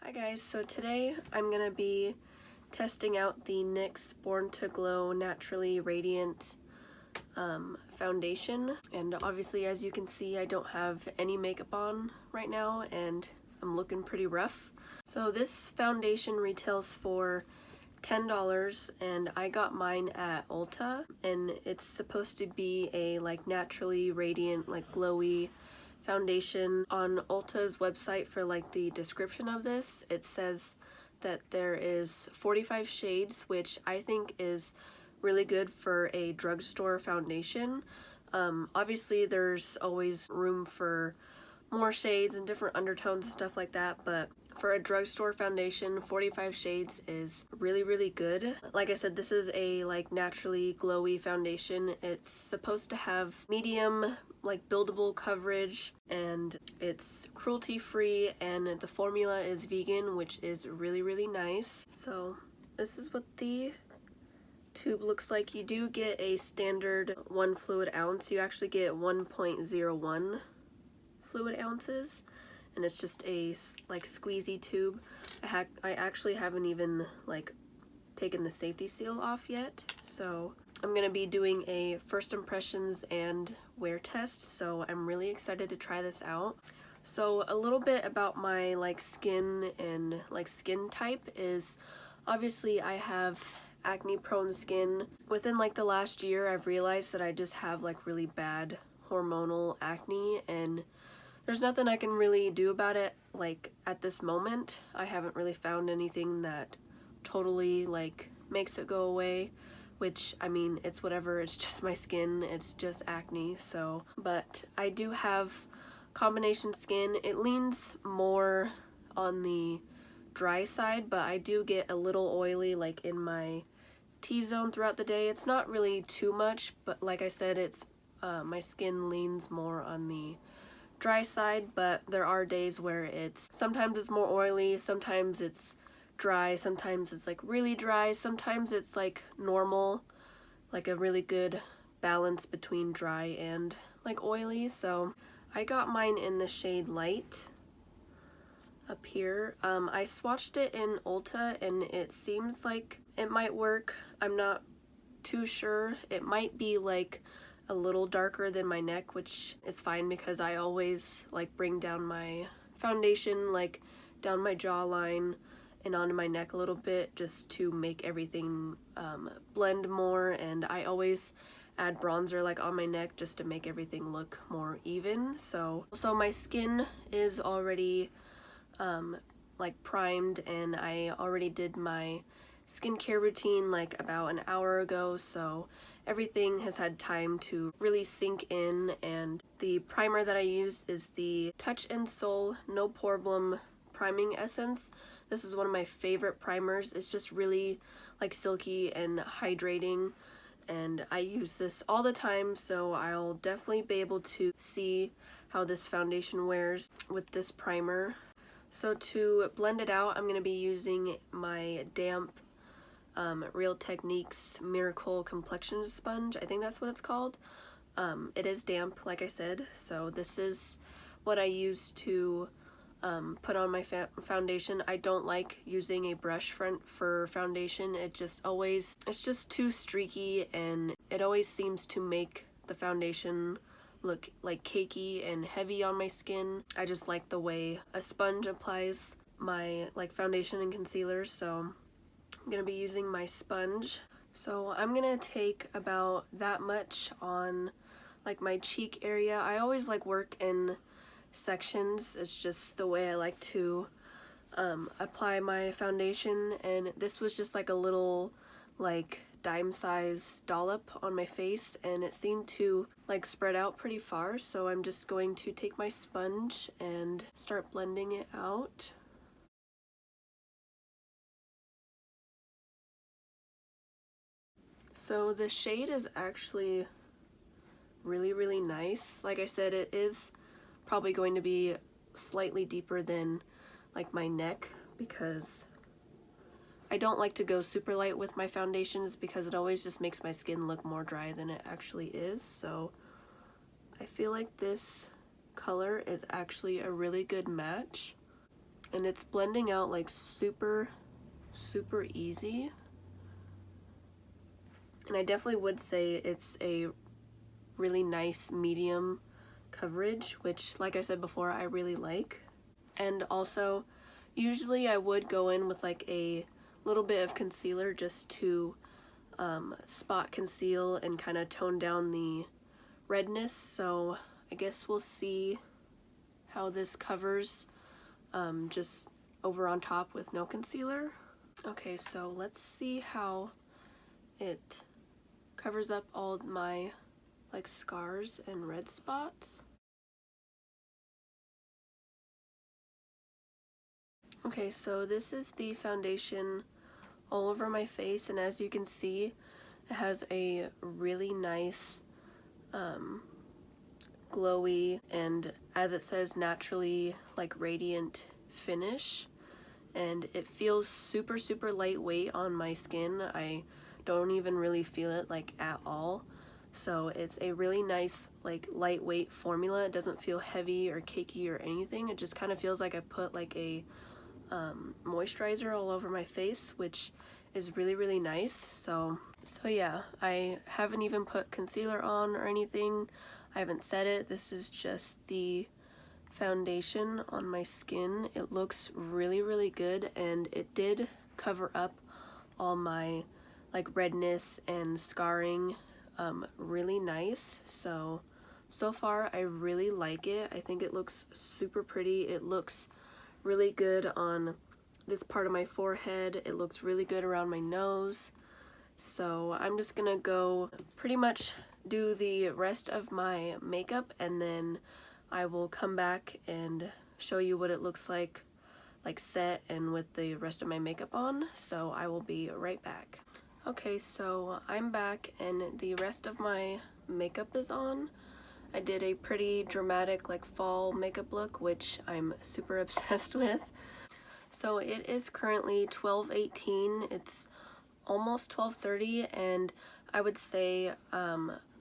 Hi guys, so today I'm going to be testing out the NYX Born to Glow Naturally Radiant foundation, and obviously as you can see I don't have any makeup on right now and I'm looking pretty rough. So this foundation retails for $10 and I got mine at Ulta, and it's supposed to be a naturally radiant, glowy foundation. On Ulta's website, for the description of this, it says that there is 45 shades, which I think is really good for a drugstore foundation. Obviously there's always room for more shades and different undertones and stuff like that, but for a drugstore foundation, 45 shades is really good. Like I said, this is a naturally glowy foundation. It's supposed to have medium buildable coverage, and it's cruelty free, and the formula is vegan, which is really nice. So this is what the tube looks like. You do get a standard 1 fluid ounce. You actually get 1.01 fluid ounces, and it's just a squeezy tube. I actually haven't even taken the safety seal off yet, so I'm gonna be doing a first impressions and wear test, so I'm really excited to try this out. So a little bit about my skin and skin type is, obviously I have acne prone skin. Within the last year I've realized that I just have really bad hormonal acne, and there's nothing I can really do about it at this moment. I haven't really found anything that totally makes it go away, which I mean, it's whatever, it's just my skin, it's just acne. So, but I do have combination skin. It leans more on the dry side, but I do get a little oily in my T-zone throughout the day. It's not really too much, but like I said, it's my skin leans more on the dry side, but there are days where sometimes it's more oily, sometimes it's dry, sometimes it's really dry, sometimes it's normal, a really good balance between dry and oily. So I got mine in the shade Light up here. I swatched it in Ulta and it seems like it might work. I'm not too sure. It might be a little darker than my neck, which is fine because I always bring down my foundation down my jawline and onto my neck a little bit, just to make everything blend more, and I always add bronzer on my neck just to make everything look more even. So my skin is already primed, and I already did my skincare routine about an hour ago, so everything has had time to really sink in. And the primer that I use is the Touch and Soul No Problem Priming Essence. This is one of my favorite primers. It's just really silky and hydrating, and I use this all the time, so I'll definitely be able to see how this foundation wears with this primer. So to blend it out, I'm going to be using my damp Real Techniques Miracle Complexion Sponge. I think that's what it's called. It is damp, like I said, so this is what I use to put on my foundation. I don't like using a brush for foundation. It's just too streaky, and it always seems to make the foundation look cakey and heavy on my skin. I just like the way a sponge applies my foundation and concealer, so I'm gonna be using my sponge. So I'm gonna take about that much on my cheek area. I always work in sections. It's just the way I like to apply my foundation, and this was just a little dime size dollop on my face, and it seemed to spread out pretty far, so I'm just going to take my sponge and start blending it out. So the shade is actually really nice. Like I said, it is probably going to be slightly deeper than my neck, because I don't like to go super light with my foundations because it always just makes my skin look more dry than it actually is. So I feel like this color is actually a really good match. and it's blending out like super easy. And I definitely would say it's a really nice medium coverage, which, like I said before, I really like. And also, usually I would go in with like a little bit of concealer just to spot conceal and kind of tone down the redness. So I guess we'll see how this covers just over on top with no concealer. Okay, so let's see how it covers up all my like scars and red spots. Okay, so this is the foundation all over my face, and as you can see, it has a really nice glowy and, as it says, naturally like radiant finish, and it feels super lightweight on my skin. I don't even really feel it like at all. So it's a really nice like lightweight formula. It doesn't feel heavy or cakey or anything. It just kind of feels like I put like a moisturizer all over my face, which is really nice. So yeah, I haven't even put concealer on or anything. I haven't set it. This is just the foundation on my skin. It looks really good, and it did cover up all my like redness and scarring really nice. So far I really like it. I think it looks super pretty. It looks really good on this part of my forehead. It looks really good around my nose. So I'm just gonna go pretty much do the rest of my makeup, and then I will come back and show you what it looks like set and with the rest of my makeup on. So I will be right back. Okay, so I'm back and the rest of my makeup is on. I did a pretty dramatic like fall makeup look, which I'm super obsessed with. So it is currently 12:18. It's almost 12:30, and I would say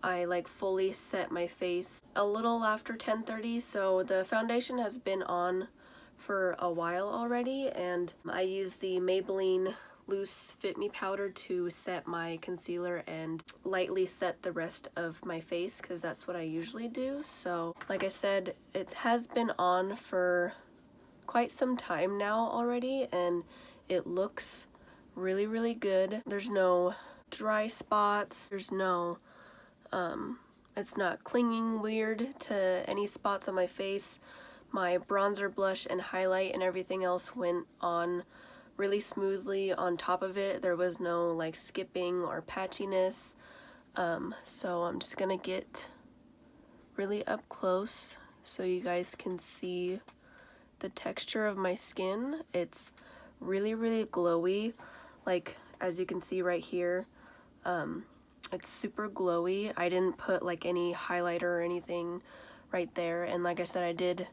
I like fully set my face a little after 10:30. So the foundation has been on for a while already, and I use the Maybelline Loose Fit Me powder to set my concealer and lightly set the rest of my face, because that's what I usually do. So like I said, it has been on for quite some time now already, and it looks really good. There's no dry spots. There's no it's not clinging weird to any spots on my face. My bronzer, blush, and highlight and everything else went on really smoothly on top of it. There was no like skipping or patchiness. So I'm just gonna get really up close so you guys can see the texture of my skin. It's really glowy, like as you can see right here. It's super glowy. I didn't put like any highlighter or anything right there, and like I said, I did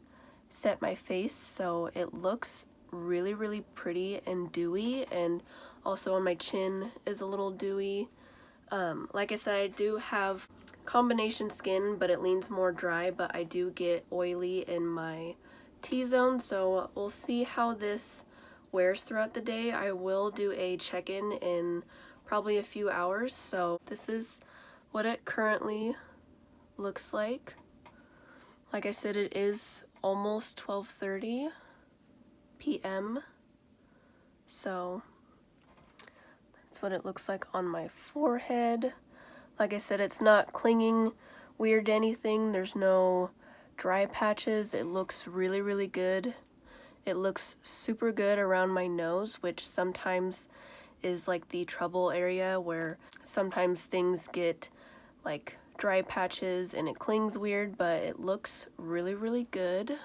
set my face, so it looks really pretty and dewy, and also on my chin is a little dewy. Like I said, I do have combination skin, but it leans more dry, but I do get oily in my T-zone, so we'll see how this wears throughout the day. I will do a check-in in probably a few hours. So this is what it currently looks like. Like I said, it is almost 12:30 p.m. So that's what it looks like on my forehead. Like I said, it's not clinging weird to anything. There's no dry patches. It looks really good. It looks super good around my nose, which sometimes is like the trouble area, where sometimes things get like dry patches and it clings weird, but it looks really good.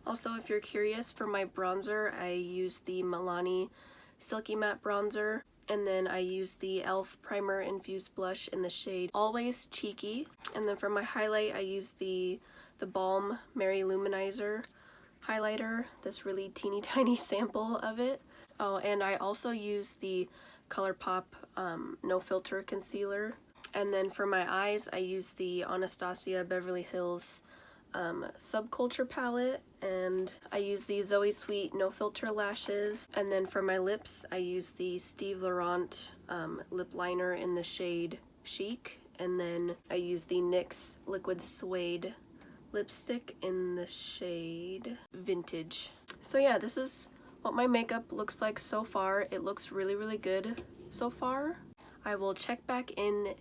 Also, if you're curious, for my bronzer, I use the Milani Silky Matte Bronzer, and then I use the e.l.f. Primer Infused Blush in the shade Always Cheeky. And then for my highlight, I use the Balm Mary Luminizer highlighter, this really teeny tiny sample of it. Oh, and I also use the ColourPop No Filter Concealer. And then for my eyes, I use the Anastasia Beverly Hills Subculture palette, and I use the Zoe Sweet No Filter lashes. And then for my lips, I use the Steve Laurent lip liner in the shade Chic, and then I use the NYX Liquid Suede lipstick in the shade Vintage. So yeah, this is what my makeup looks like so far. It looks really, really good so far. I will check back in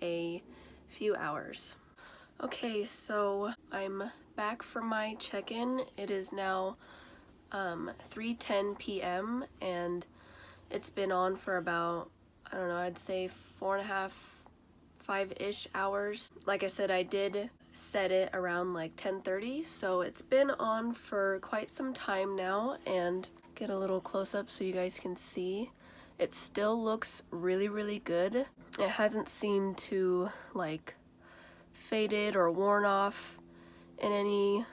a few hours. Okay, so I'm back from my check-in. It is now 3:10 p.m. and it's been on for about, I don't know, I'd say 4.5, 5-ish hours. Like I said, I did set it around like 10:30, so it's been on for quite some time now. And get a little close-up so you guys can see. It still looks really, really good. It hasn't seemed to like faded or worn off in any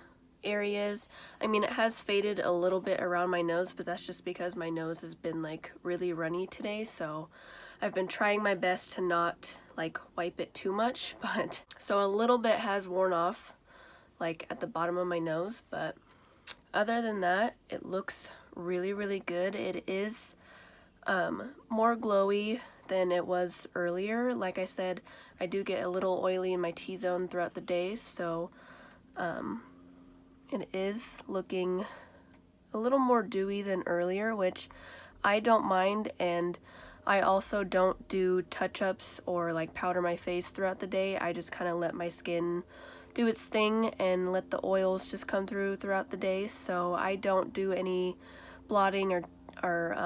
areas. I mean, it has faded a little bit around my nose, but that's just because my nose has been like really runny today, so I've been trying my best to not like wipe it too much, but so a little bit has worn off like at the bottom of my nose, but other than that, it looks really, really good. It is more glowy than it was earlier. Like I said, I do get a little oily in my T-zone throughout the day, so it is looking a little more dewy than earlier, which I don't mind, and I also don't do touch-ups or like powder my face throughout the day. I just kind of let my skin do its thing and let the oils just come through throughout the day, so I don't do any blotting or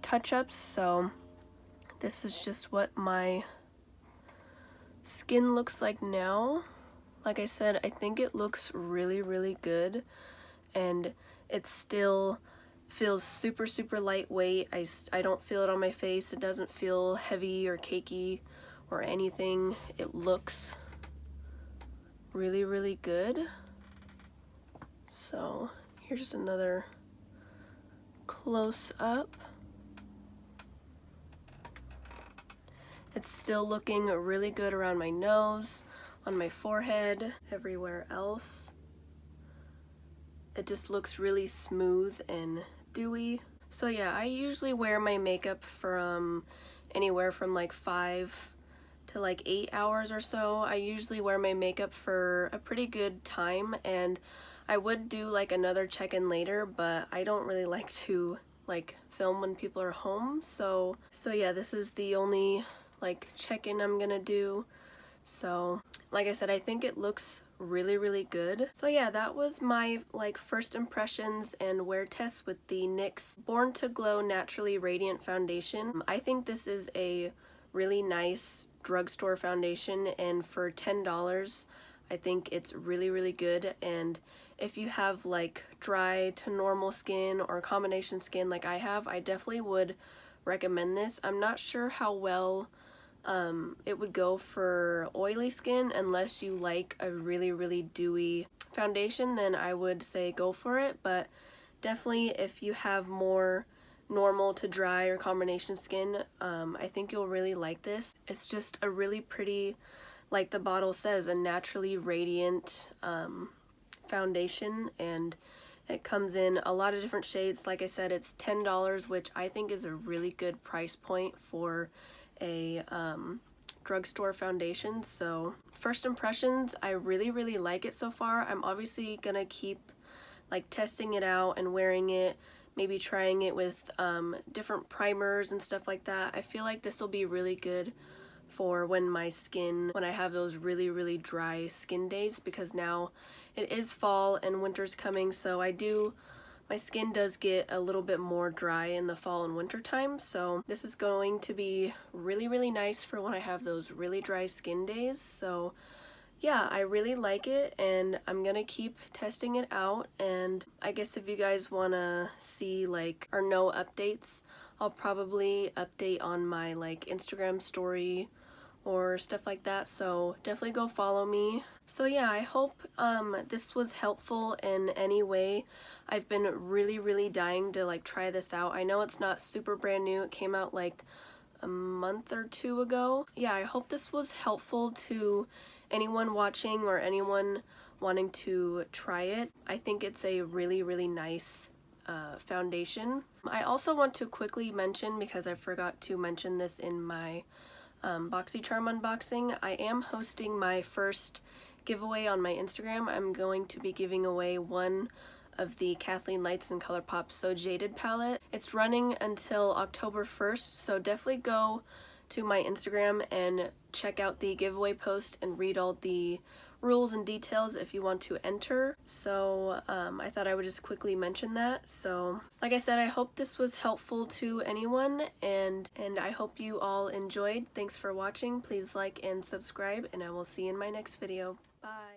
touch-ups. So this is just what my skin looks like now. Like I said, I think it looks really, really good, and it still feels super, super lightweight. I don't feel it on my face. It doesn't feel heavy or cakey or anything. It looks really, really good. So here's another close up. It's still looking really good around my nose, on my forehead, everywhere else. It just looks really smooth and dewy. So yeah, I usually wear my makeup from anywhere from like 5 to like 8 hours or so. I usually wear my makeup for a pretty good time, and I would do like another check-in later, but I don't really like to like film when people are home. So yeah, this is the only like check-in I'm gonna do. So like I said, I think it looks really, really good. So yeah, that was my like first impressions and wear tests with the NYX Born to Glow Naturally Radiant Foundation. I think this is a really nice drugstore foundation, and for $10 I think it's really, really good. And if you have like dry to normal skin or combination skin like I have, I definitely would recommend this. I'm not sure how well it would go for oily skin. Unless you like a really, really dewy foundation, then I would say go for it. But definitely if you have more normal to dry or combination skin, I think you'll really like this. It's just a really pretty, like the bottle says, a naturally radiant foundation, and it comes in a lot of different shades. Like I said, it's $10, which I think is a really good price point for a drugstore foundation. So first impressions, I really, really like it so far. I'm obviously gonna keep like testing it out and wearing it, maybe trying it with different primers and stuff like that. I feel like this will be really good for when I have those really, really dry skin days, because now it is fall and winter's coming, so my skin does get a little bit more dry in the fall and winter time. So this is going to be really, really nice for when I have those really dry skin days. So yeah, I really like it, and I'm gonna keep testing it out. And I guess if you guys wanna see like or know updates, I'll probably update on my like Instagram story or stuff like that, so definitely go follow me. So yeah, I hope this was helpful in any way. I've been really, really dying to like try this out. I know it's not super brand new. It came out like a month or two ago. Yeah, I hope this was helpful to anyone watching or anyone wanting to try it. I think it's a really nice foundation. I also want to quickly mention, because I forgot to mention this in my BoxyCharm unboxing, I am hosting my first giveaway on my Instagram. I'm going to be giving away one of the Kathleen Lights and ColourPop So Jaded palette. It's running until October 1st, so definitely go to my Instagram and check out the giveaway post and read all the rules and details if you want to enter. So I thought I would just quickly mention that. So like I said, I hope this was helpful to anyone, and I hope you all enjoyed. Thanks for watching. Please like and subscribe, and I will see you in my next video. Bye!